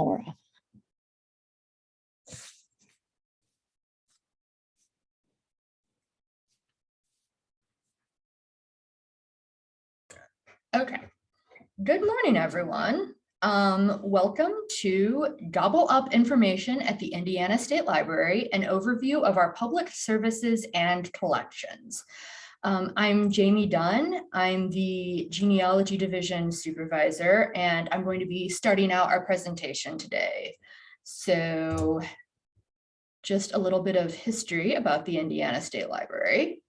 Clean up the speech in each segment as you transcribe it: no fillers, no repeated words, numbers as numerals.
Laura. Okay. Good morning, everyone. Welcome to Gobble Up Information at the Indiana State Library, an overview of our public services and collections. I'm Jamie Dunn. I'm the Genealogy Division Supervisor, and I'm going to be starting out our presentation today. So just a little bit of history about the Indiana State Library.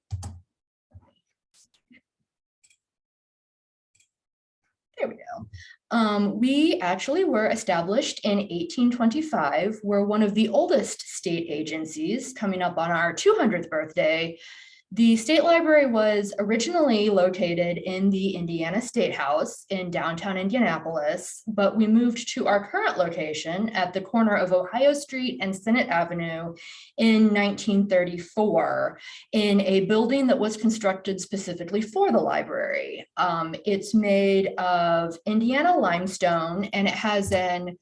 There we go. We actually were established in 1825. We're one of the oldest state agencies, coming up on our 200th birthday. The State Library was originally located in the Indiana State House in downtown Indianapolis, but we moved to our current location at the corner of Ohio Street and Senate Avenue in 1934 in a building that was constructed specifically for the library. It's made of Indiana limestone, and it has an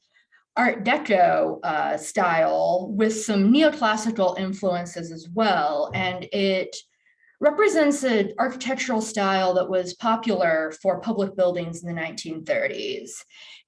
Art Deco style with some neoclassical influences as well, and it represents an architectural style that was popular for public buildings in the 1930s.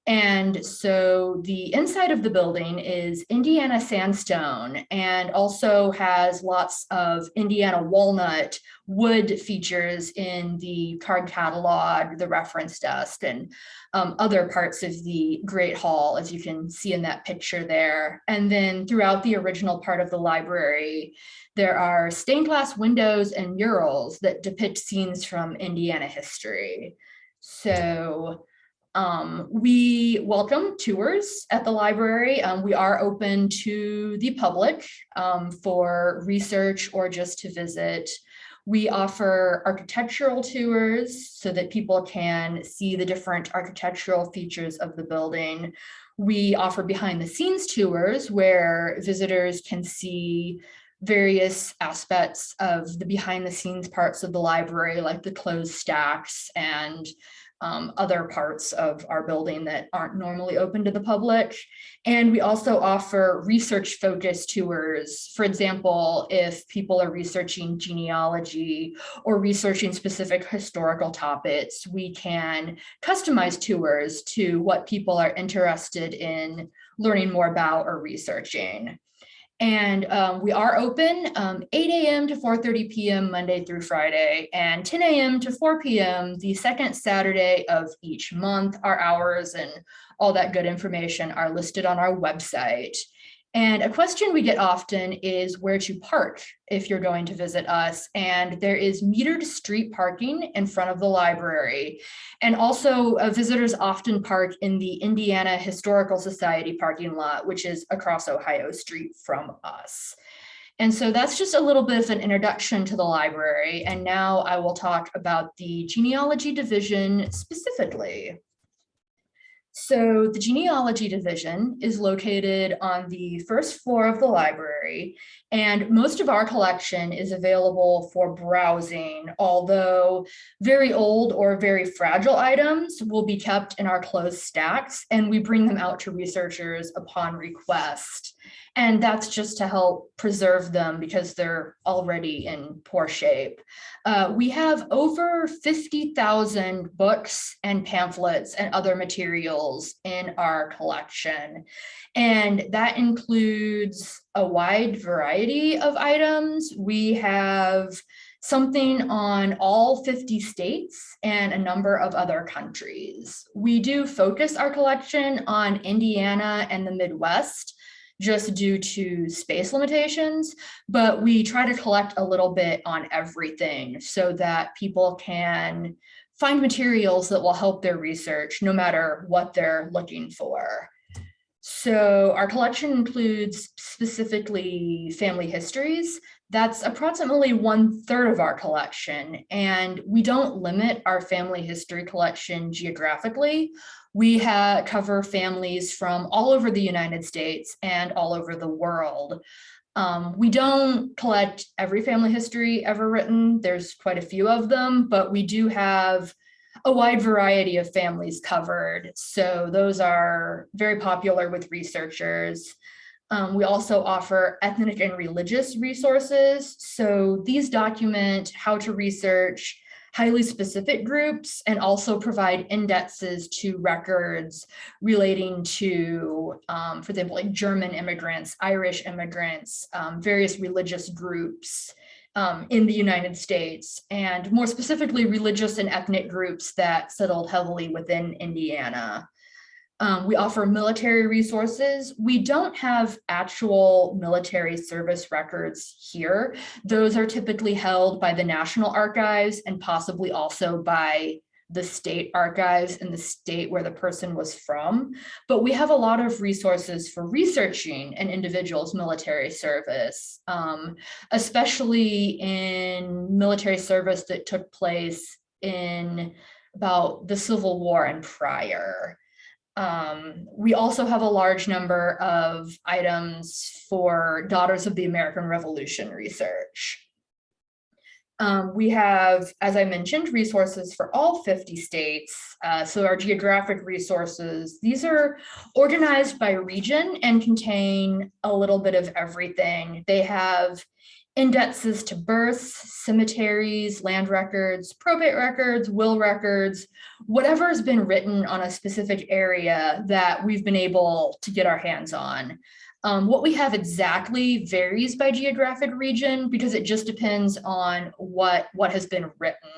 And so the inside of the building is Indiana sandstone and also has lots of Indiana walnut wood features in the card catalog, the reference desk, and other parts of the Great Hall, as you can see in that picture there. And then throughout the original part of the library, there are stained glass windows and murals that depict scenes from Indiana history. So we welcome tours at the library. We are open to the public for research or just to visit. We offer architectural tours so that people can see the different architectural features of the building. We offer behind the scenes tours where visitors can see various aspects of the behind the scenes parts of the library, like the closed stacks and other parts of our building that aren't normally open to the public. And we also offer research-focused tours. For example, if people are researching genealogy or researching specific historical topics, we can customize tours to what people are interested in learning more about or researching. And we are open 8 a.m. to 4:30 p.m. Monday through Friday, and 10 a.m. to 4 p.m. the second Saturday of each month. Our hours and all that good information are listed on our website. And a question we get often is where to park if you're going to visit us. And there is metered street parking in front of the library. And also visitors often park in the Indiana Historical Society parking lot, which is across Ohio Street from us. And so that's just a little bit of an introduction to the library. And now I will talk about the Genealogy Division specifically. So the Genealogy Division is located on the first floor of the library, and most of our collection is available for browsing, although very old or very fragile items will be kept in our closed stacks, and we bring them out to researchers upon request. And that's just to help preserve them because they're already in poor shape. We have over 50,000 books and pamphlets and other materials in our collection. And that includes a wide variety of items. We have something on all 50 states and a number of other countries. We do focus our collection on Indiana and the Midwest, just due to space limitations, but we try to collect a little bit on everything so that people can find materials that will help their research no matter what they're looking for. So our collection includes specifically family histories. That's approximately 1/3 of our collection, and we don't limit our family history collection geographically. We cover families from all over the United States and all over the world. We don't collect every family history ever written. There's quite a few of them, but we do have a wide variety of families covered. So those are very popular with researchers. We also offer ethnic and religious resources. So these document how to research highly specific groups and also provide indexes to records relating to, for example, like German immigrants, Irish immigrants, various religious groups in the United States, and more specifically, religious and ethnic groups that settled heavily within Indiana. We offer military resources. We don't have actual military service records here. Those are typically held by the National Archives and possibly also by the state archives in the state where the person was from. But we have a lot of resources for researching an individual's military service, especially in military service that took place in about the Civil War and prior. We also have a large number of items for Daughters of the American Revolution research. We have, as I mentioned, resources for all 50 states. So our geographic resources, these are organized by region and contain a little bit of everything. They have indexes to births, cemeteries, land records, probate records, will records, whatever has been written on a specific area that we've been able to get our hands on. What we have exactly varies by geographic region because it just depends on what has been written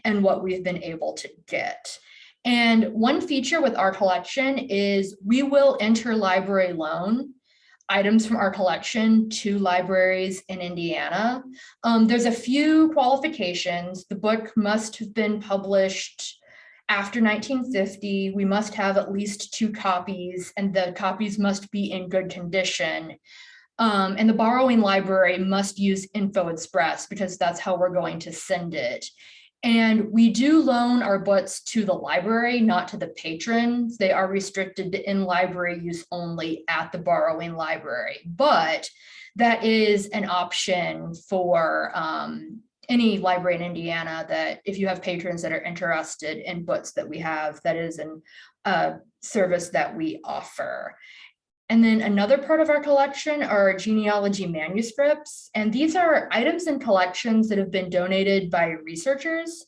and what we've been able to get. And one feature with our collection is we will interlibrary loan items from our collection to libraries in Indiana. There's a few qualifications. The book must have been published after 1950. We must have at least 2 copies, and the copies must be in good condition. And the borrowing library must use Info Express because that's how we're going to send it. And we do loan our books to the library, not to the patrons. They are restricted to in-library use only at the borrowing library. But that is an option for any library in Indiana, that if you have patrons that are interested in books that we have, that is a service that we offer. And then another part of our collection are genealogy manuscripts. And these are items and collections that have been donated by researchers.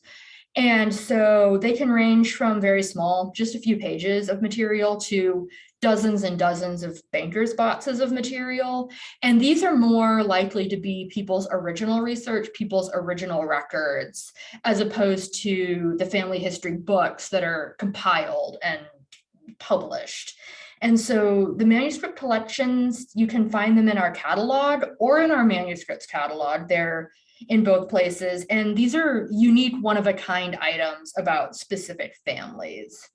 And so they can range from very small, just a few pages of material, to dozens and dozens of bankers' boxes of material. And these are more likely to be people's original research, people's original records, as opposed to the family history books that are compiled and published. And so the manuscript collections, you can find them in our catalog or in our manuscripts catalog. They're in both places. And these are unique, one-of-a-kind items about specific families.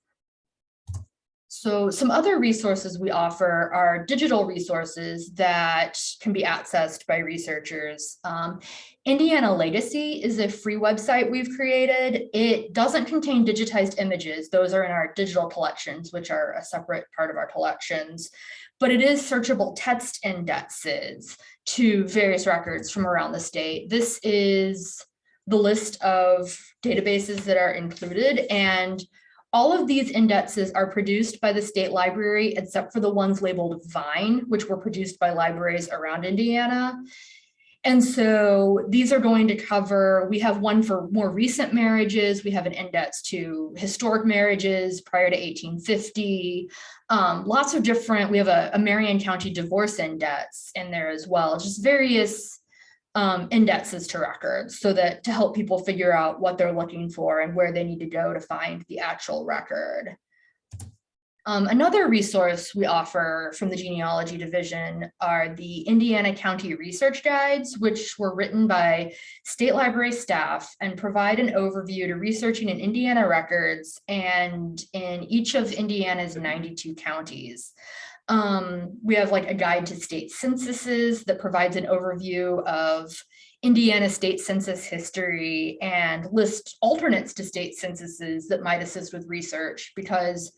So some other resources we offer are digital resources that can be accessed by researchers. Indiana Legacy is a free website we've created. It doesn't contain digitized images. Those are in our digital collections, which are a separate part of our collections. But it is searchable text indexes to various records from around the state. This is the list of databases that are included, and all of these indexes are produced by the state library, except for the ones labeled Vine, which were produced by libraries around Indiana. And so these are going to cover, we have one for more recent marriages. We have an index to historic marriages prior to 1850. Lots of different, we have a Marion County divorce index in there as well, just various indexes to records, so that to help people figure out what they're looking for and where they need to go to find the actual record. Another resource we offer from the Genealogy Division are the Indiana County Research Guides, which were written by state library staff and provide an overview to researching in Indiana records and in each of Indiana's 92 counties. We have like a guide to state censuses that provides an overview of Indiana state census history and lists alternates to state censuses that might assist with research, because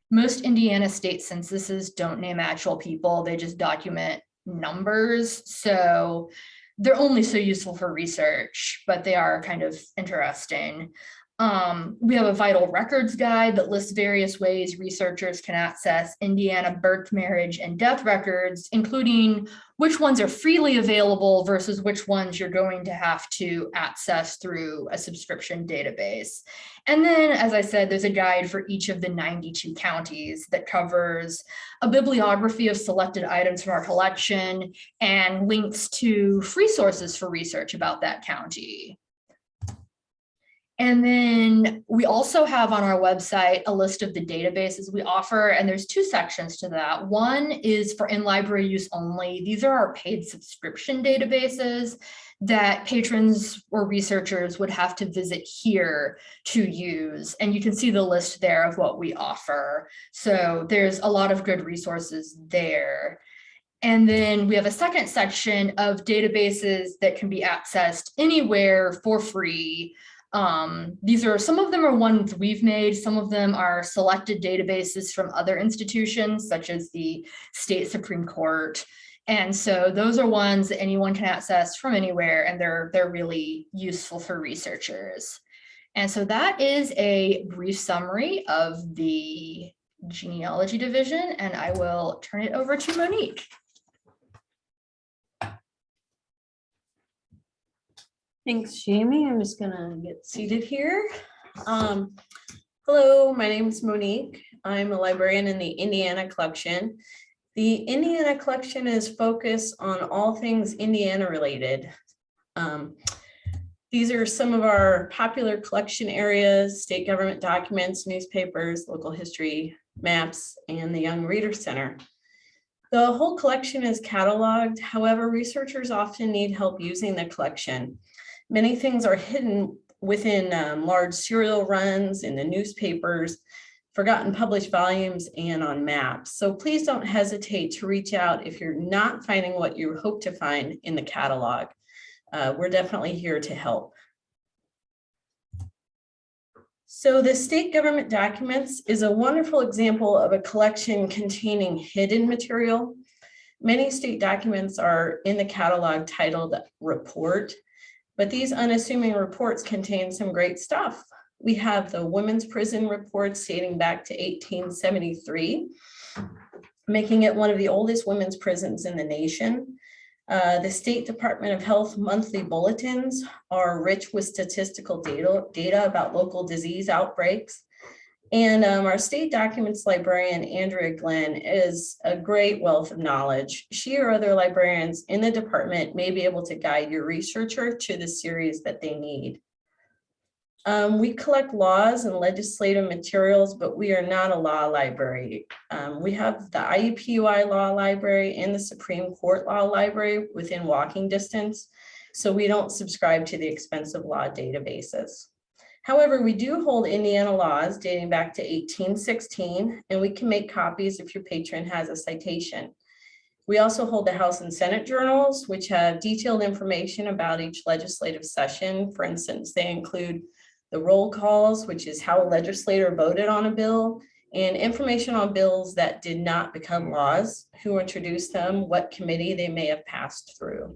most Indiana state censuses don't name actual people, they just document numbers. So they're only so useful for research, but they are kind of interesting. We have a vital records guide that lists various ways researchers can access Indiana birth, marriage, and death records, including which ones are freely available versus which ones you're going to have to access through a subscription database. And then, as I said, there's a guide for each of the 92 counties that covers a bibliography of selected items from our collection and links to free sources for research about that county. And then we also have on our website a list of the databases we offer, and there's two sections to that. One is for in-library use only. These are our paid subscription databases that patrons or researchers would have to visit here to use. And you can see the list there of what we offer. So there's a lot of good resources there. And then we have a second section of databases that can be accessed anywhere for free. These are, some of them are ones we've made, some of them are selected databases from other institutions, such as the state Supreme Court. And so those are ones that anyone can access from anywhere, and they're really useful for researchers. And so that is a brief summary of the Genealogy Division, and I will turn it over to Monique. Thanks, Jamie. I'm just gonna get seated here. Hello, my name is Monique. I'm a librarian in the Indiana collection. The Indiana collection is focused on all things Indiana related. These are some of our popular collection areas: state government documents, newspapers, local history, maps, and the Young Reader Center. The whole collection is cataloged. However, researchers often need help using the collection. Many things are hidden within large serial runs in the newspapers, forgotten published volumes, and on maps. So please don't hesitate to reach out if you're not finding what you hope to find in the catalog. We're definitely here to help. So the state government documents is a wonderful example of a collection containing hidden material. Many state documents are in the catalog titled Report, but these unassuming reports contain some great stuff. We have the women's prison reports dating back to 1873, making it one of the oldest women's prisons in the nation. The State Department of Health monthly bulletins are rich with statistical data about local disease outbreaks. And our state documents librarian, Andrea Glenn, is a great wealth of knowledge. She or other librarians in the department may be able to guide your researcher to the series that they need. We collect laws and legislative materials, but we are not a law library. We have the IUPUI Law Library and the Supreme Court Law Library within walking distance, so we don't subscribe to the expensive law databases. However, we do hold Indiana laws dating back to 1816, and we can make copies if your patron has a citation. We also hold the House and Senate journals, which have detailed information about each legislative session. For instance, they include the roll calls, which is how a legislator voted on a bill, and information on bills that did not become laws, who introduced them, what committee they may have passed through.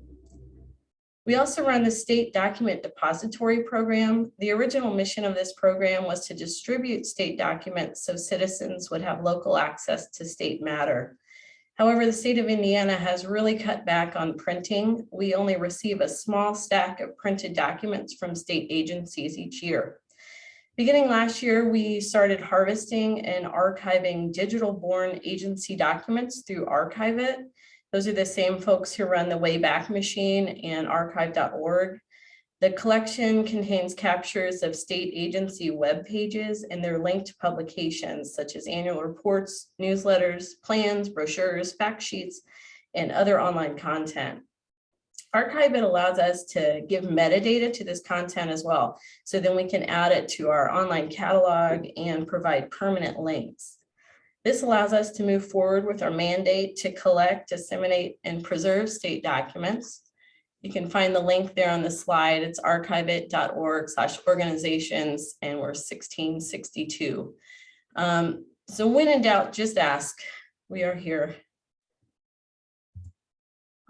We also run the State Document Depository program. The original mission of this program was to distribute state documents so citizens would have local access to state matter. However, the state of Indiana has really cut back on printing. We only receive a small stack of printed documents from state agencies each year. Beginning last year, we started harvesting and archiving digital-born agency documents through Archive.it. Those are the same folks who run the Wayback Machine and archive.org. The collection contains captures of state agency web pages, and they're linked to publications such as annual reports, newsletters, plans, brochures, fact sheets, and other online content. Archive.it allows us to give metadata to this content as well, so then we can add it to our online catalog and provide permanent links. This allows us to move forward with our mandate to collect, disseminate, and preserve state documents. You can find the link there on the slide. It's archiveit.org/organizations, and we're 1662. So when in doubt, just ask. We are here.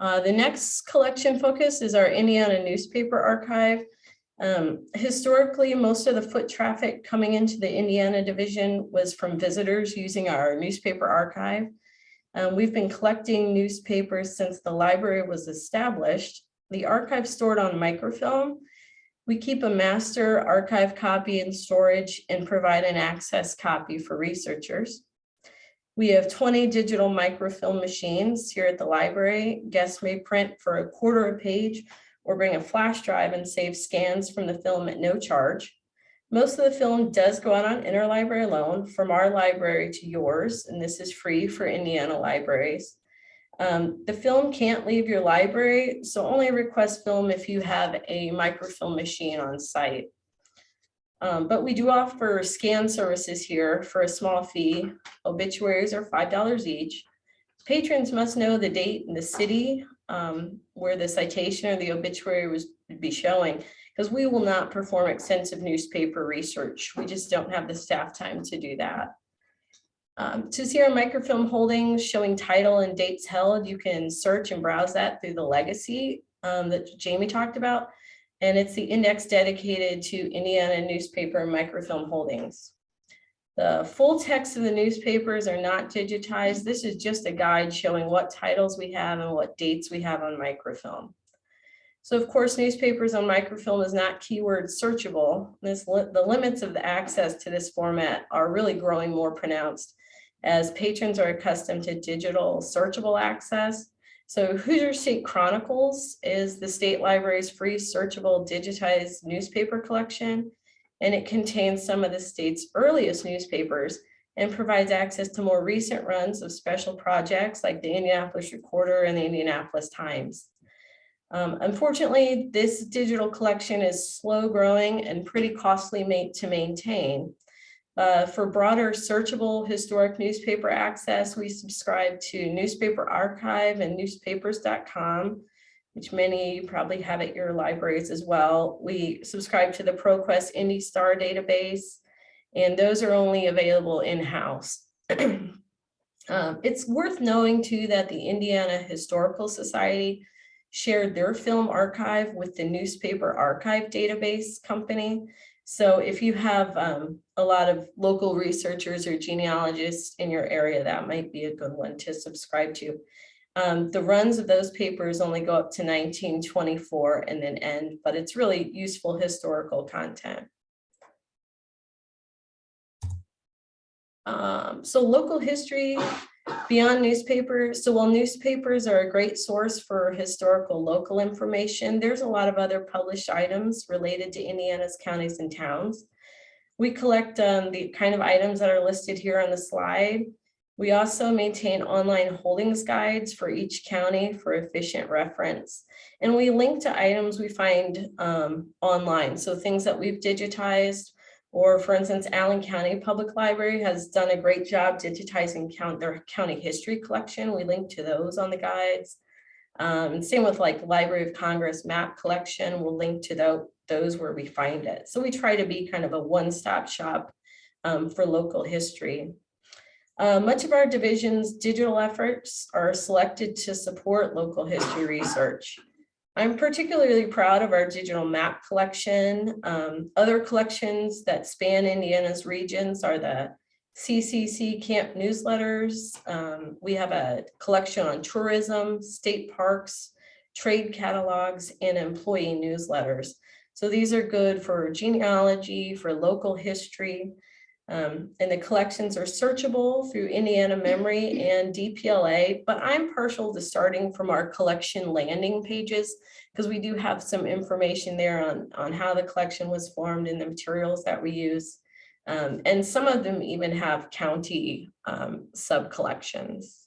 The next collection focus is our Indiana newspaper archive. Historically, most of the foot traffic coming into the Indiana division was from visitors using our newspaper archive. We've been collecting newspapers since the library was established. The archive stored on microfilm. We keep a master archive copy in storage and provide an access copy for researchers. We have 20 digital microfilm machines here at the library. Guests may print for a quarter a page or bring a flash drive and save scans from the film at no charge. Most of the film does go out on interlibrary loan from our library to yours, and this is free for Indiana libraries. The film can't leave your library, so only request film if you have a microfilm machine on site. But we do offer scan services here for a small fee. Obituaries are $5 each. Patrons must know the date and the city where the citation or the obituary would be showing, because we will not perform extensive newspaper research. We just don't have the staff time to do that. To see our microfilm holdings showing title and dates held, you can search and browse that through the legacy that Jamie talked about. And it's the index dedicated to Indiana newspaper and microfilm holdings. The full text of the newspapers are not digitized. This is just a guide showing what titles we have and what dates we have on microfilm. So of course, newspapers on microfilm is not keyword searchable. The limits of the access to this format are really growing more pronounced as patrons are accustomed to digital searchable access. So Hoosier State Chronicles is the state library's free searchable digitized newspaper collection, and it contains some of the state's earliest newspapers and provides access to more recent runs of special projects like the Indianapolis Recorder and the Indianapolis Times. Unfortunately, this digital collection is slow growing and pretty costly to maintain. For broader searchable historic newspaper access, we subscribe to Newspaper Archive and newspapers.com, which many probably have at your libraries as well. We subscribe to the ProQuest IndyStar database, and those are only available in-house. It's worth knowing too that the Indiana Historical Society shared their film archive with the Newspaper Archive database company. So if you have a lot of local researchers or genealogists in your area, that might be a good one to subscribe to. The runs of those papers only go up to 1924 and then end, but it's really useful historical content. So local history beyond newspapers. So while newspapers are a great source for historical local information, there's a lot of other published items related to Indiana's counties and towns. We collect the kind of items that are listed here on the slide. We also maintain online holdings guides for each county for efficient reference. And we link to items we find online. So things that we've digitized, or for instance, Allen County Public Library has done a great job digitizing their county history collection. We link to those on the guides. And same with like Library of Congress map collection, we'll link to those where we find it. So we try to be kind of a one-stop shop for local history. Much of our division's digital efforts are selected to support local history research. I'm particularly proud of our digital map collection. Other collections that span Indiana's regions are the CCC camp newsletters. We have a collection on tourism, state parks, trade catalogs, and employee newsletters. So these are good for genealogy, for local history, and the collections are searchable through Indiana Memory and DPLA, but I'm partial to starting from our collection landing pages because we do have some information there on how the collection was formed and the materials that we use. And some of them even have county sub-collections.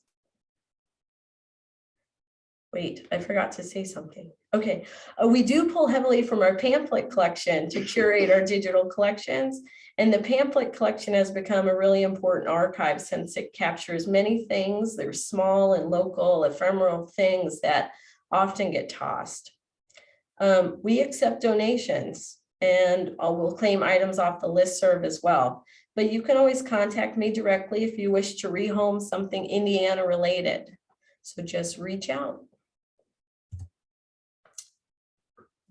Wait, I forgot to say something. Okay, we do pull heavily from our pamphlet collection to curate our digital collections. And the pamphlet collection has become a really important archive since it captures many things. They're small and local, ephemeral things that often get tossed. We accept donations and we'll claim items off the listserv as well. But you can always contact me directly if you wish to rehome something Indiana related. So just reach out.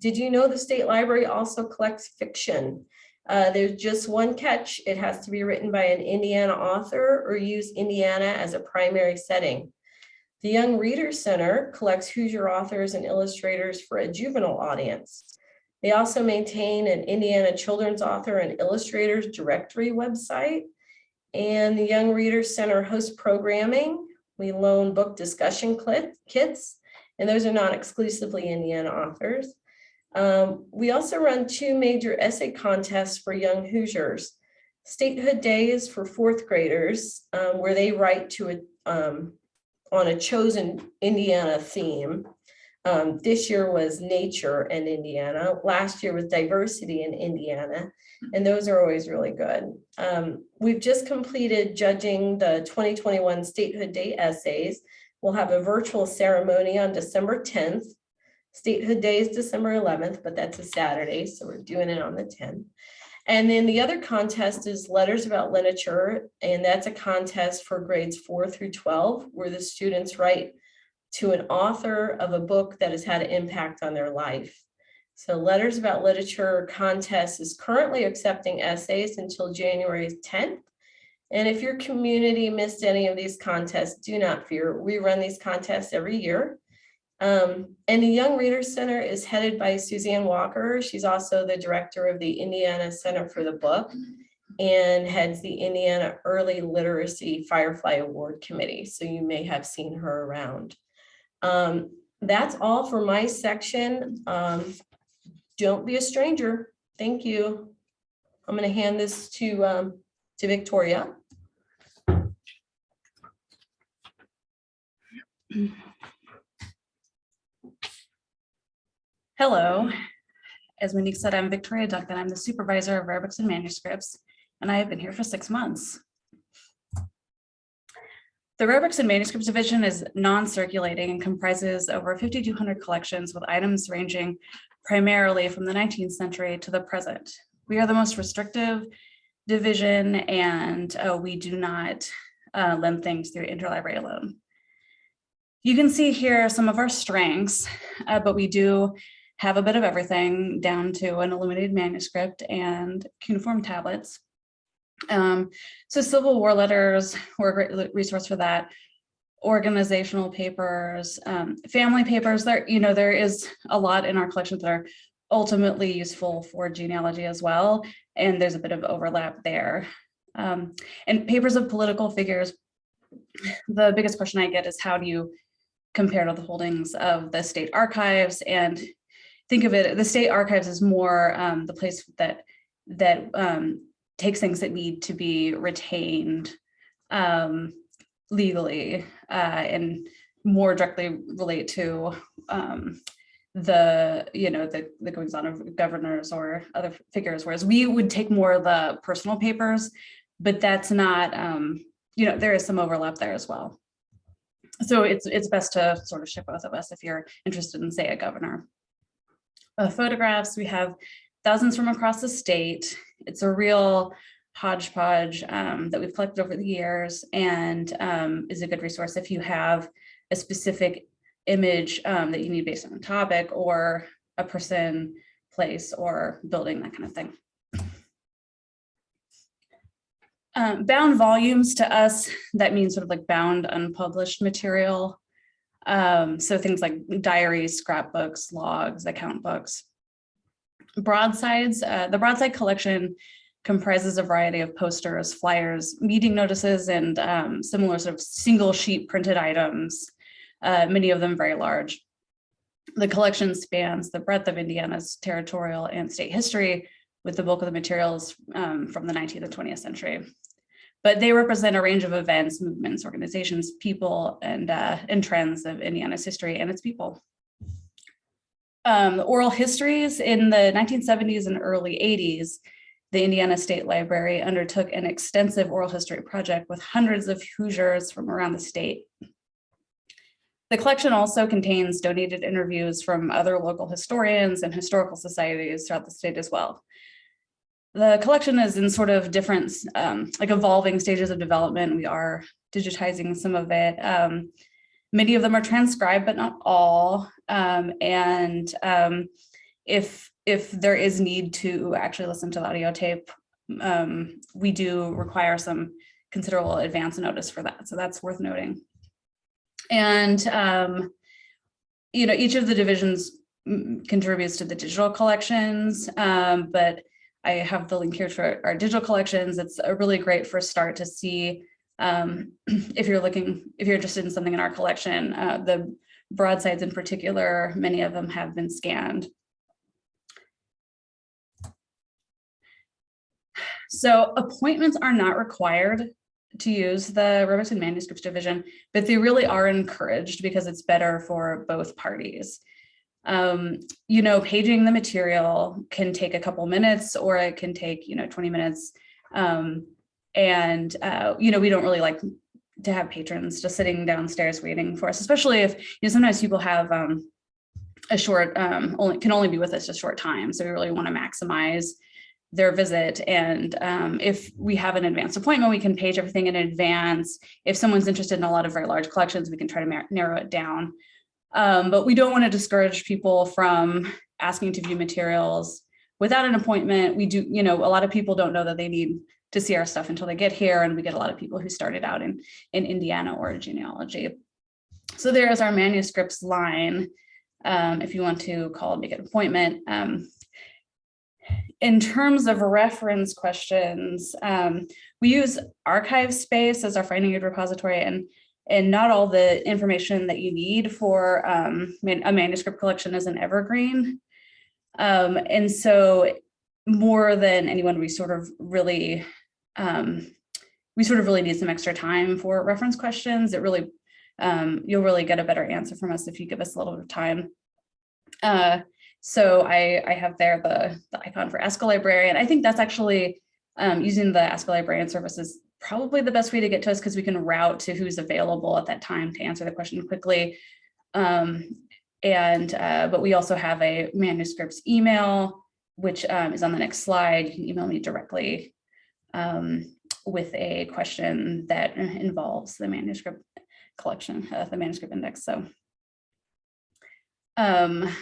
Did you know the State Library also collects fiction? There's just one catch. It has to be written by an Indiana author or use Indiana as a primary setting. The Young Readers Center collects Hoosier authors and illustrators for a juvenile audience. They also maintain an Indiana children's author and illustrators directory website. And the Young Readers Center hosts programming. We loan book discussion kits, and those are not exclusively Indiana authors. We also run 2 major essay contests for young Hoosiers. Statehood Day is for 4th graders, where they write to on a chosen Indiana theme. This year was nature and Indiana. Last year was diversity in Indiana, and those are always really good. We've just completed judging the 2021 Statehood Day essays. We'll have a virtual ceremony on December 10th. Statehood Day is December 11th, but that's a Saturday, so we're doing it on the 10th. And then the other contest is Letters About Literature, and that's a contest for grades 4 through 12, where the students write to an author of a book that has had an impact on their life. So Letters About Literature contest is currently accepting essays until January 10th. And if your community missed any of these contests, do not fear. We run these contests every year. And the Young Readers Center is headed by Suzanne Walker. She's also the director of the Indiana Center for the Book and heads the Indiana Early Literacy Firefly Award Committee. So you may have seen her around. That's all for my section. Don't be a stranger. Thank you. I'm going to hand this to Victoria. Hello. As Monique said, I'm Victoria Duncan. I'm the supervisor of rare books and manuscripts, and I have been here for 6 months. The Rare Books and Manuscripts Division is non-circulating and comprises over 5,200 collections with items ranging primarily from the 19th century to the present. We are the most restrictive division, and we do not lend things through interlibrary loan. You can see here some of our strengths, but we do have a bit of everything down to an illuminated manuscript and cuneiform tablets. So Civil War letters were a great resource for that. Organizational papers, family papers. There is a lot in our collections that are ultimately useful for genealogy as well, and there's a bit of overlap there. And papers of political figures. The biggest question I get is, how do you compare to the holdings of the state archives? And think of it, the state archives is more the place that takes things that need to be retained legally and more directly relate to the goings on of governors or other figures, whereas we would take more of the personal papers, but that's not, there is some overlap there as well. So it's best to sort of ship both of us if you're interested in, say, a governor. Photographs, we have thousands from across the state. It's a real hodgepodge that we've collected over the years, and is a good resource if you have a specific image that you need based on a topic or a person, place, or building, that kind of thing. Bound volumes, to us, that means sort of like bound unpublished material. So things like diaries, scrapbooks, logs, account books. Broadsides, the broadside collection comprises a variety of posters, flyers, meeting notices, and similar sort of single sheet printed items, many of them very large. The collection spans the breadth of Indiana's territorial and state history, with the bulk of the materials from the 19th and 20th century. But they represent a range of events, movements, organizations, people, and trends of Indiana's history and its people. Oral histories. In the 1970s and early 80s, the Indiana State Library undertook an extensive oral history project with hundreds of Hoosiers from around the state. The collection also contains donated interviews from other local historians and historical societies throughout the state as well. The collection is in sort of different, like evolving stages of development. We are digitizing some of it. Many of them are transcribed, but not all. if there is need to actually listen to the audio tape, we do require some considerable advance notice for that. So that's worth noting. And, each of the divisions contributes to the digital collections, but I have the link here for our digital collections. It's a really great first start to see if you're interested in something in our collection. The broadsides in particular, many of them have been scanned. So appointments are not required to use the Rubrics and Manuscripts Division, but they really are encouraged because it's better for both parties. Paging the material can take a couple minutes, or it can take 20 minutes. We don't really like to have patrons just sitting downstairs waiting for us, especially if sometimes people have a short can only be with us a short time, so we really want to maximize their visit. And if we have an advanced appointment, we can page everything in advance. If someone's interested in a lot of very large collections, we can try to narrow it down. But we don't want to discourage people from asking to view materials without an appointment. We do, a lot of people don't know that they need to see our stuff until they get here. And we get a lot of people who started out in Indiana or genealogy. So there's our manuscripts line. If you want to call and make an appointment. In terms of reference questions, we use archive space as our finding aid repository, and not all the information that you need for a manuscript collection is an evergreen. And so more than anyone, we sort of really need some extra time for reference questions. It really, you'll really get a better answer from us if you give us a little bit of time. So I have there the icon for Ask a Librarian. I think that's actually using the Ask a Librarian service is probably the best way to get to us, because we can route to who's available at that time to answer the question quickly. But we also have a manuscripts email, which is on the next slide. You can email me directly with a question that involves the manuscript collection, the manuscript index. So. Okay.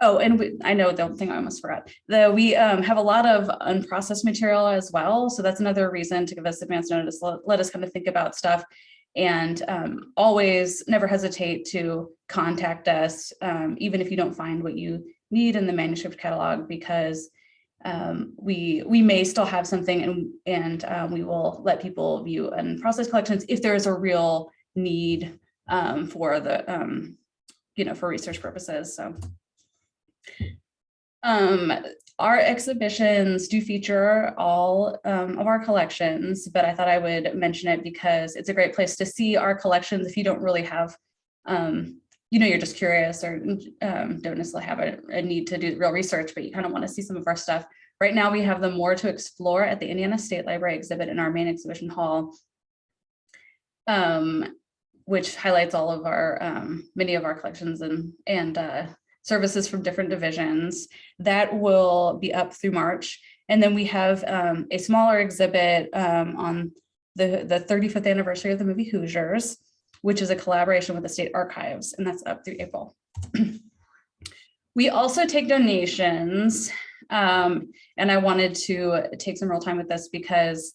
Oh, and I know the thing I almost forgot. We have a lot of unprocessed material as well. So that's another reason to give us advance notice. Let us kind of think about stuff, and always never hesitate to contact us, even if you don't find what you need in the manuscript catalog, because we may still have something, and we will let people view unprocessed collections if there is a real need for the for research purposes. So our exhibitions do feature all of our collections, but I thought I would mention it because it's a great place to see our collections if you don't really have you're just curious, or don't necessarily have a need to do real research, but you kind of want to see some of our stuff. Right now we have the More to Explore at the Indiana State Library exhibit in our main exhibition hall, which highlights all of our many of our collections and services from different divisions. That will be up through March. And then we have a smaller exhibit on the 35th anniversary of the movie Hoosiers, which is a collaboration with the state archives, and that's up through April. We also take donations, and I wanted to take some real time with this because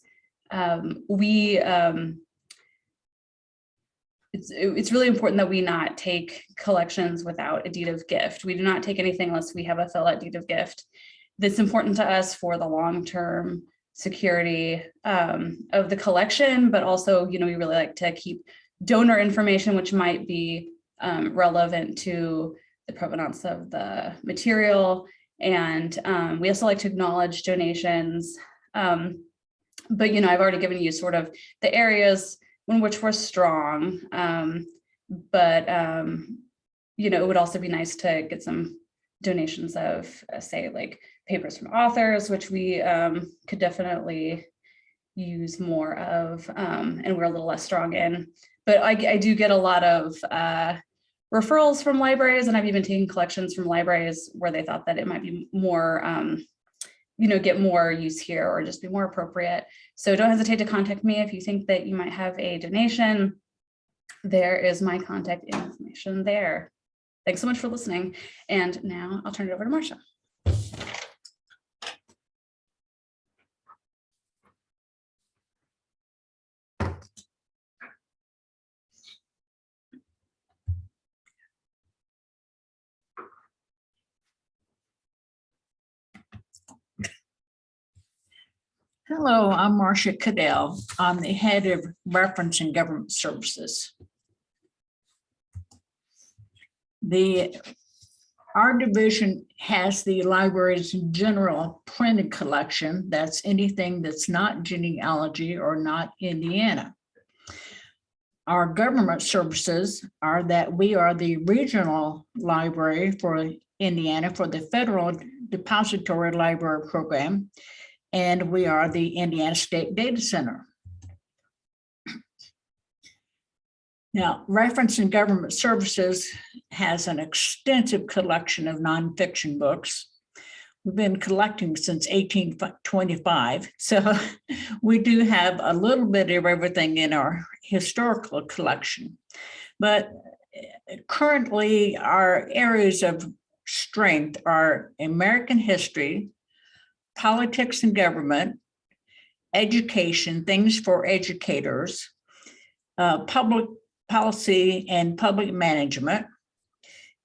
it's really important that we not take collections without a deed of gift. We do not take anything unless we have a fill-out deed of gift. That's important to us for the long-term security of the collection, but also, we really like to keep donor information, which might be relevant to the provenance of the material. And we also like to acknowledge donations. But, I've already given you sort of the areas in which we're strong, but it would also be nice to get some donations of, say, like papers from authors, which we could definitely use more of, and we're a little less strong in. But I do get a lot of referrals from libraries, and I've even taken collections from libraries where they thought that it might be more get more use here or just be more appropriate. So don't hesitate to contact me if you think that you might have a donation. There is my contact information there. Thanks so much for listening. And now I'll turn it over to Marcia. Hello, I'm Marcia Caudell. I'm the head of Reference and Government Services. Our division has the library's general printed collection. That's anything that's not genealogy or not Indiana. Our government services are that we are the regional library for Indiana for the Federal Depository Library Program, and we are the Indiana State Data Center. Now, Reference and Government Services has an extensive collection of nonfiction books. We've been collecting since 1825, so we do have a little bit of everything in our historical collection. But currently, our areas of strength are American history, politics and government, education, things for educators, public policy and public management.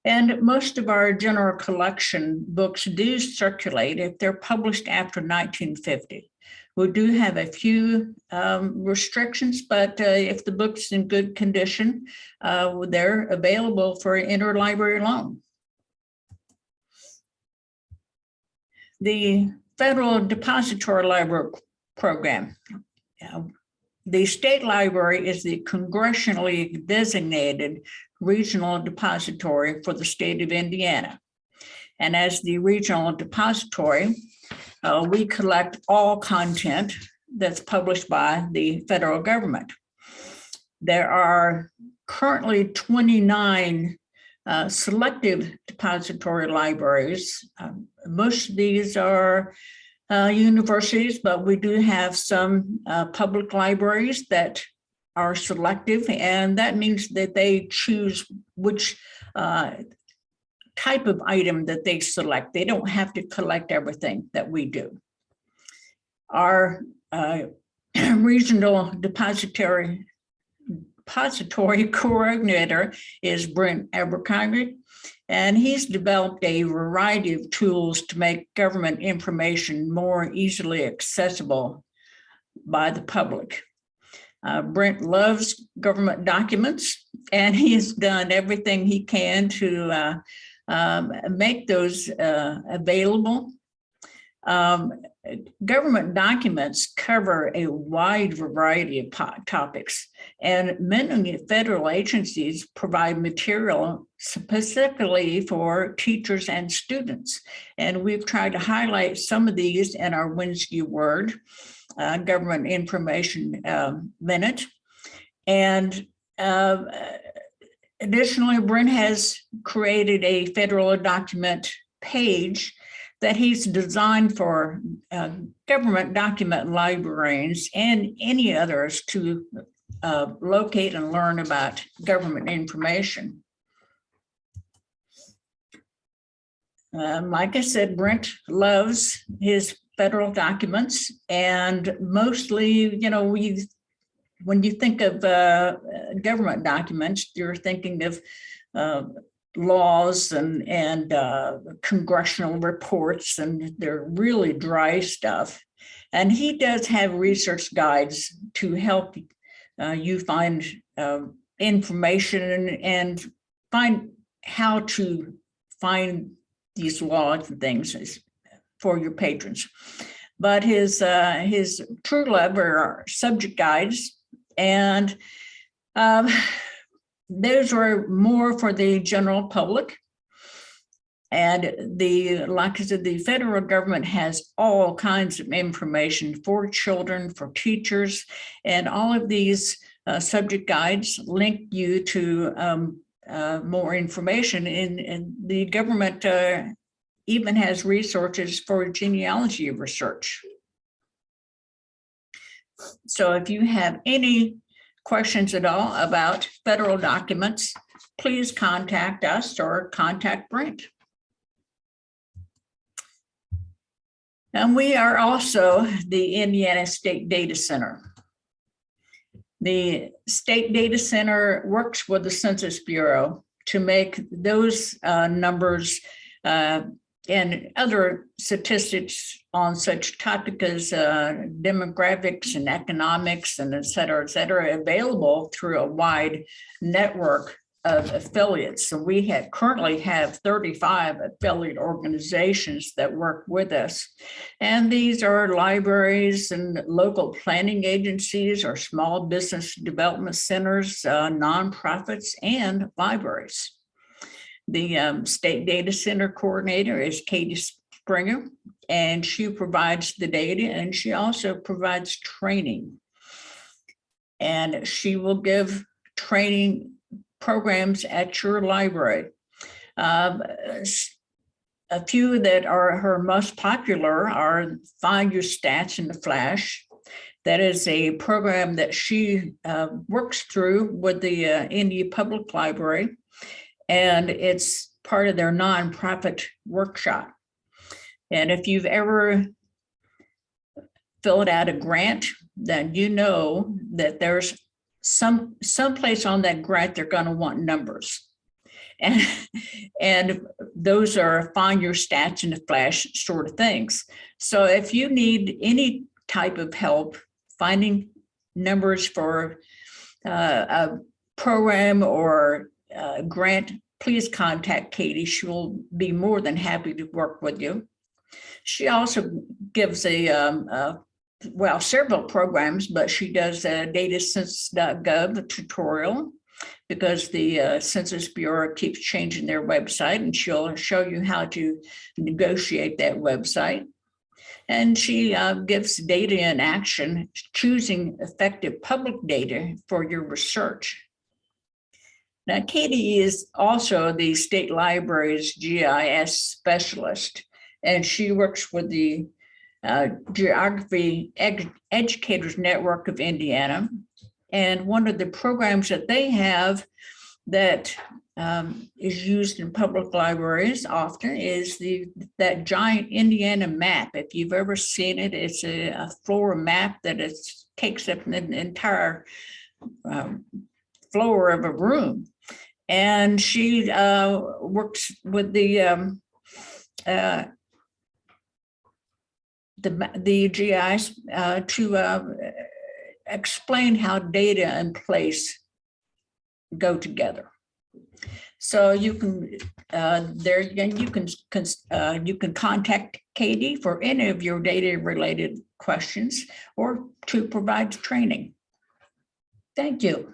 And most of our general collection books do circulate if they're published after 1950. We do have a few restrictions, but if the book's in good condition, they're available for interlibrary loan. The Federal Depository Library Program. The state library is the congressionally designated regional depository for the state of Indiana. And as the regional depository, we collect all content that's published by the federal government. There are currently 29 selective depository libraries. Most of these are universities, but we do have some public libraries that are selective, and that means that they choose which type of item that they select. They don't have to collect everything that we do. Our regional depository coordinator is Brent Abercrombie, and he's developed a variety of tools to make government information more easily accessible by the public. Brent loves government documents, and he has done everything he can to make those available. Government documents cover a wide variety of topics, and many federal agencies provide material specifically for teachers and students. And we've tried to highlight some of these in our Wednesday Word, Government Information Minute. And additionally, Brent has created a federal document page that he's designed for government document librarians and any others to locate and learn about government information. Like I said, Brent loves his federal documents, and mostly, you know, when you think of government documents, you're thinking of laws and congressional reports, and they're really dry stuff. And he does have research guides to help you find information and find how to find these laws and things for your patrons. But his true love are subject guides, and those are more for the general public. And like I said, the federal government has all kinds of information for children, for teachers, and all of these subject guides link you to more information. And the government even has resources for genealogy research. So if you have any questions at all about federal documents, please contact us or contact Brent. And we are also the Indiana State Data Center. The State Data Center works with the Census Bureau to make those numbers and other statistics on such topics as demographics and economics and et cetera, available through a wide network of affiliates. So we currently have 35 affiliate organizations that work with us. And these are libraries and local planning agencies or small business development centers, nonprofits, and libraries. The State Data Center coordinator is Katie Springer, and she provides the data, and she also provides training. And she will give training programs at your library. A few that are her most popular are Find Your Stats in the Flash. That is a program that she works through with the India Public Library, and it's part of their nonprofit workshop. And if you've ever filled out a grant, then you know that there's some place on that grant they're going to want numbers, and those are Find Your Stats in the Flash sort of things. So if you need any type of help finding numbers for a program or a grant, please contact Katie. She will be more than happy to work with you. She also gives several programs, but she does a datacensus.gov tutorial because the Census Bureau keeps changing their website, and she'll show you how to negotiate that website. And she gives data in action, choosing effective public data for your research. Now, Katie is also the State Library's GIS specialist, and she works with the Geography Educators Network of Indiana. And one of the programs that they have that is used in public libraries often is that giant Indiana map. If you've ever seen it, it's a floor map that takes up an entire floor of a room. And she works with the GIs to explain how data and place go together. So you can you can contact Katie for any of your data related questions or to provide training. Thank you.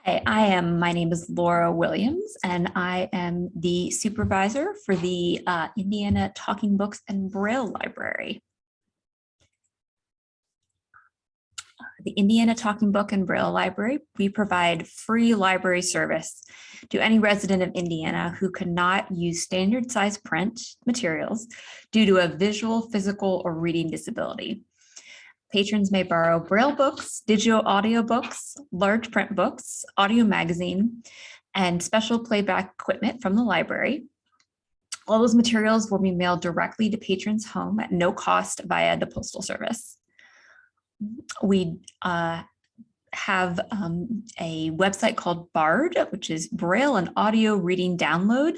Hi, my name is Laura Williams, and I am the supervisor for the Indiana Talking Books and Braille Library. The Indiana Talking Book and Braille Library, we provide free library service to any resident of Indiana who cannot use standard size print materials due to a visual, physical, or reading disability. Patrons may borrow Braille books, digital audio books, large print books, audio magazine, and special playback equipment from the library. All those materials will be mailed directly to patrons' home at no cost via the postal service. We have a website called BARD, which is Braille and Audio Reading Download.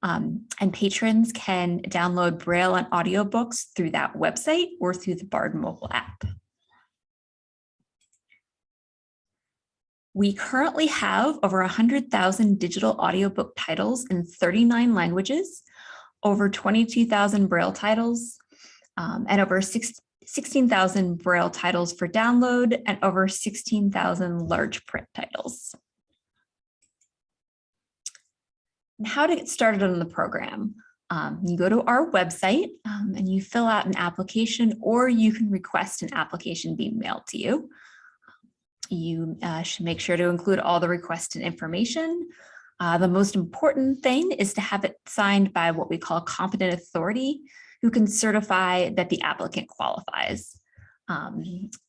And patrons can download Braille and audiobooks through that website or through the BARD mobile app. We currently have over 100,000 digital audiobook titles in 39 languages, over 22,000 Braille titles, and over 16,000 Braille titles for download, and over 16,000 large print titles. How to get started on the program. You go to our website and you fill out an application, or you can request an application be mailed to you. You should make sure to include all the requested information. The most important thing is to have it signed by what we call a competent authority who can certify that the applicant qualifies.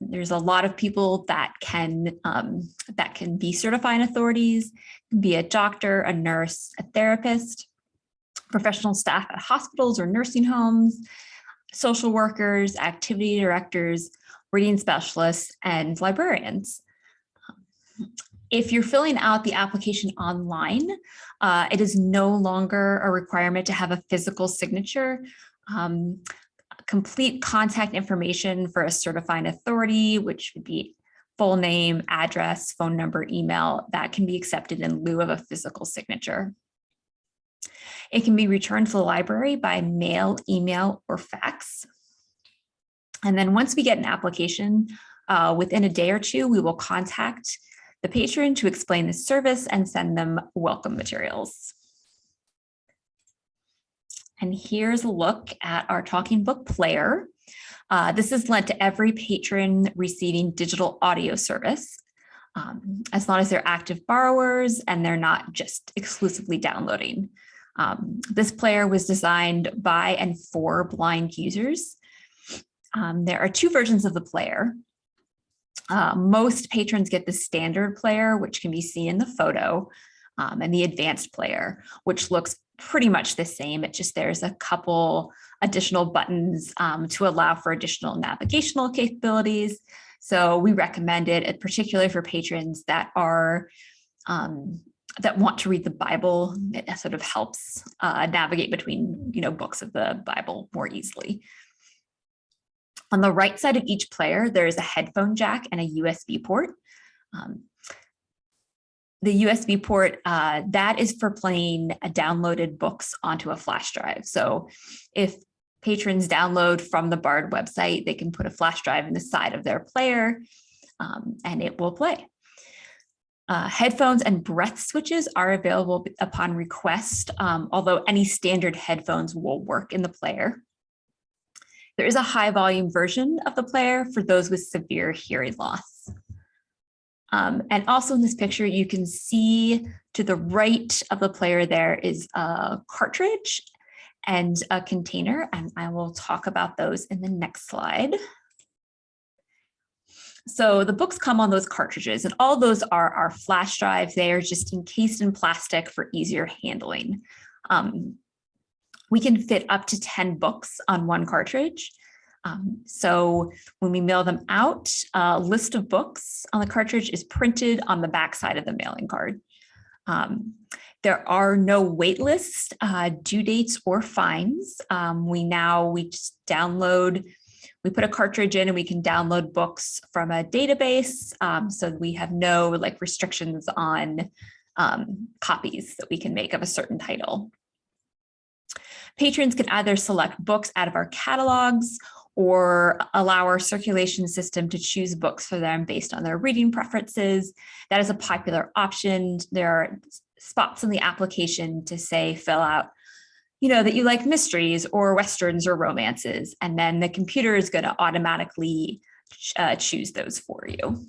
There's a lot of people that can be certifying authorities. It can be a doctor, a nurse, a therapist, professional staff at hospitals or nursing homes, social workers, activity directors, reading specialists, and librarians. If you're filling out the application online, it is no longer a requirement to have a physical signature. Complete contact information for a certifying authority, which would be full name, address, phone number, email, that can be accepted in lieu of a physical signature. It can be returned to the library by mail, email, or fax. And then once we get an application, within a day or two, we will contact the patron to explain the service and send them welcome materials. And here's a look at our talking book player. This is lent to every patron receiving digital audio service, as long as they're active borrowers and they're not just exclusively downloading. This player was designed by and for blind users. There are two versions of the player. Most patrons get the standard player, which can be seen in the photo, and the advanced player, which looks pretty much the same. It just, there's a couple additional buttons to allow for additional navigational capabilities. So we recommend it, particularly for patrons that are that want to read the Bible. It sort of helps navigate between, books of the Bible more easily. On the right side of each player, there's a headphone jack and a USB port. The USB port, that is for playing downloaded books onto a flash drive. So if patrons download from the BARD website, they can put a flash drive in the side of their player and it will play. Headphones and breath switches are available upon request, although any standard headphones will work in the player. There is a high volume version of the player for those with severe hearing loss. And also in this picture, you can see to the right of the player, there is a cartridge and a container, and I will talk about those in the next slide. So the books come on those cartridges, and all those are our flash drives. They are just encased in plastic for easier handling. We can fit up to 10 books on one cartridge. So when we mail them out, a list of books on the cartridge is printed on the back side of the mailing card. There are no wait lists, due dates, or fines. We just download, we put a cartridge in and we can download books from a database. So we have no restrictions on copies that we can make of a certain title. Patrons can either select books out of our catalogs or allow our circulation system to choose books for them based on their reading preferences. That is a popular option. There are spots in the application to say, fill out, that you like mysteries or Westerns or romances, and then the computer is going to automatically choose those for you.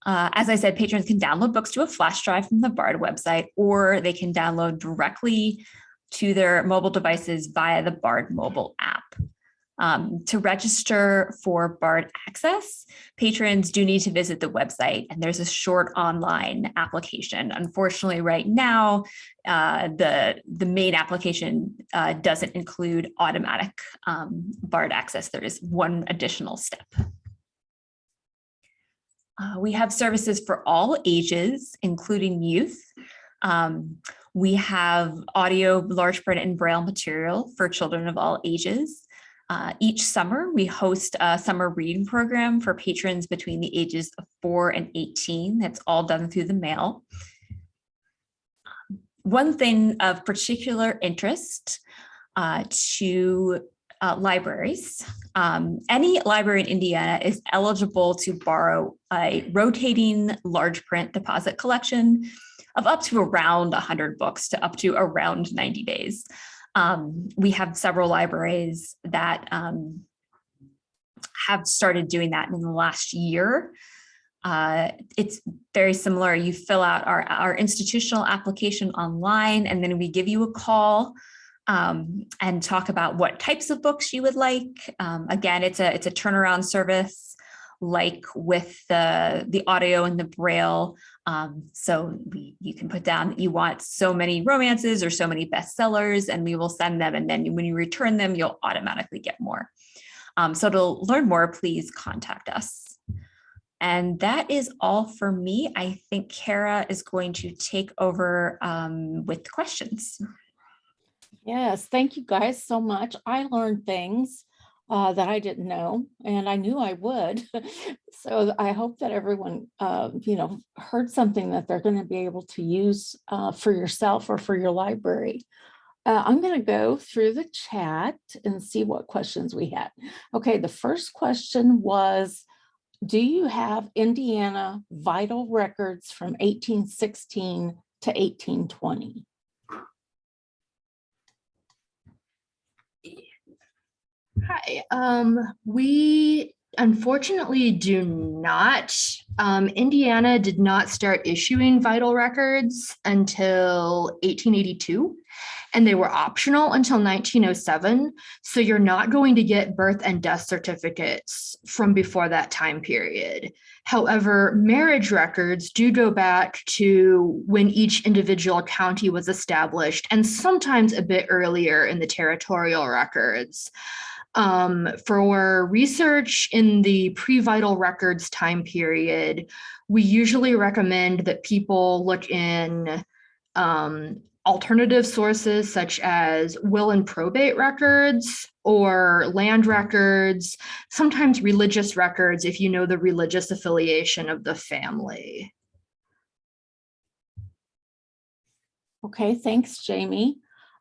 As I said, patrons can download books to a flash drive from the BARD website, or they can download directly to their mobile devices via the BARD mobile app. To register for BARD access, patrons do need to visit the website, and there's a short online application. Unfortunately, right now, the main application doesn't include automatic BARD access. There is one additional step. We have services for all ages, including youth. We have audio, large print, and Braille material for children of all ages. Each summer, we host a summer reading program for patrons between the ages of 4 and 18. That's all done through the mail. One thing of particular interest to libraries, any library in Indiana is eligible to borrow a rotating large print deposit collection of up to around 100 books to up to around 90 days. We have several libraries that have started doing that in the last year. It's very similar. You fill out our institutional application online, and then we give you a call and talk about what types of books you would like. Again, it's a turnaround service, like with the audio and the Braille. So you can put down that you want so many romances or so many bestsellers, and we will send them. And then when you return them, you'll automatically get more. So to learn more, please contact us. And that is all for me. I think Kara is going to take over with questions. Yes, thank you guys so much. I learned things that I didn't know, and I knew I would. So I hope that everyone, heard something that they're going to be able to use for yourself or for your library. I'm going to go through the chat and see what questions we had. Okay, the first question was, do you have Indiana vital records from 1816 to 1820? Hi, we unfortunately do not. Indiana did not start issuing vital records until 1882, and they were optional until 1907. So you're not going to get birth and death certificates from before that time period. However, marriage records do go back to when each individual county was established, and sometimes a bit earlier in the territorial records. For research in the pre-vital records time period, we usually recommend that people look in alternative sources such as will and probate records or land records, sometimes religious records if you know the religious affiliation of the family. Okay, thanks, Jamie.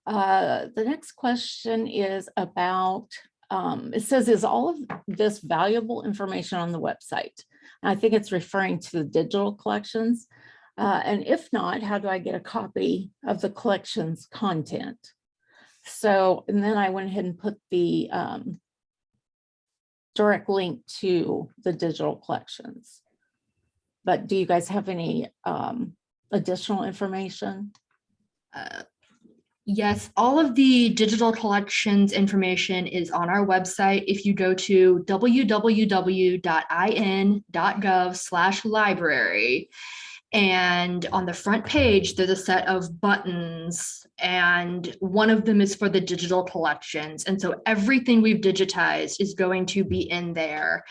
The next question is about, it says, is all of this valuable information on the website? And I think it's referring to the digital collections. And if not, how do I get a copy of the collection's content? So, and then I went ahead and put the direct link to the digital collections. But do you guys have any additional information? Yes, all of the digital collections information is on our website. If you go to www.in.gov/library, and on the front page, there's a set of buttons, and one of them is for the digital collections. And so everything we've digitized is going to be in there.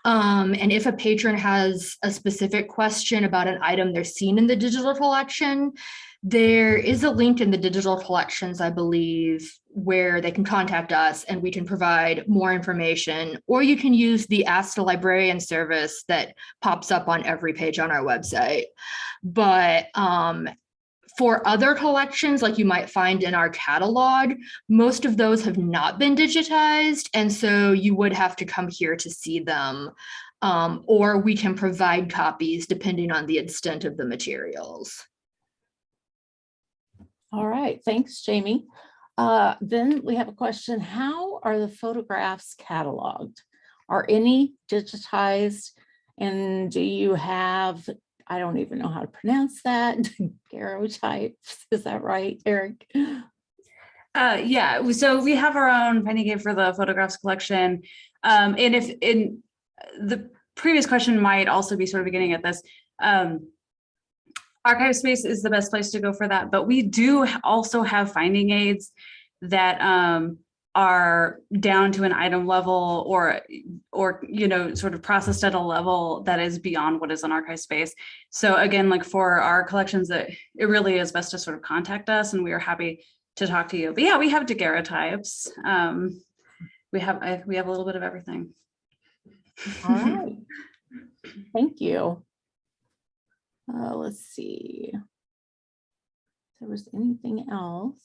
And if a patron has a specific question about an item they're seeing in the digital collection, there is a link in the digital collections, I believe, where they can contact us and we can provide more information, or you can use the Ask the Librarian service that pops up on every page on our website. But for other collections, like you might find in our catalog, most of those have not been digitized. And so you would have to come here to see them, or we can provide copies depending on the extent of the materials. All right, thanks, Jamie. Then we have a question. How are the photographs cataloged? Are any digitized? And do you have, I don't even know how to pronounce that, daguerreotypes? Is that right, Eric? Yeah, so we have our own penny game for the photographs collection. And if in the previous question might also be sort of beginning at this, archive space is the best place to go for that, but we do also have finding aids that are down to an item level or sort of processed at a level that is beyond what is an archive space. So again, like for our collections, that it really is best to sort of contact us, and we are happy to talk to you. But yeah, we have daguerreotypes. We have a little bit of everything. All right, thank you. Let's see if there was anything else.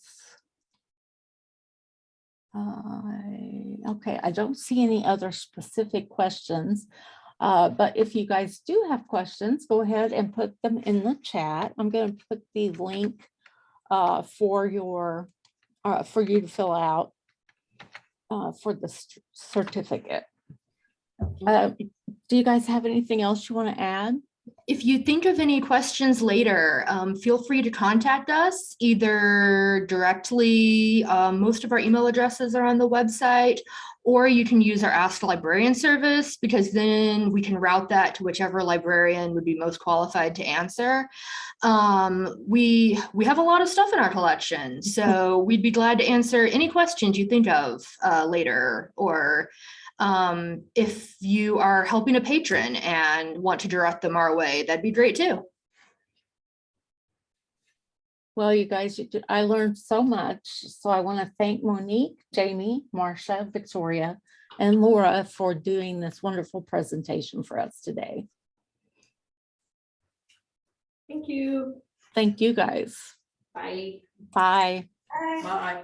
Okay, I don't see any other specific questions. But if you guys do have questions, go ahead and put them in the chat. I'm going to put the link for you to fill out for the certificate. Do you guys have anything else you want to add? If you think of any questions later, feel free to contact us either directly. Most of our email addresses are on the website, or you can use our Ask the Librarian service, because then we can route that to whichever librarian would be most qualified to answer. We have a lot of stuff in our collection, so we'd be glad to answer any questions you think of later, or if you are helping a patron and want to direct them our way, that'd be great too. Well, you guys, I learned so much. So I want to thank Monique, Jamie, Marcia, Victoria, and Laura for doing this wonderful presentation for us today. Thank you. Thank you guys. Bye. Bye. Bye.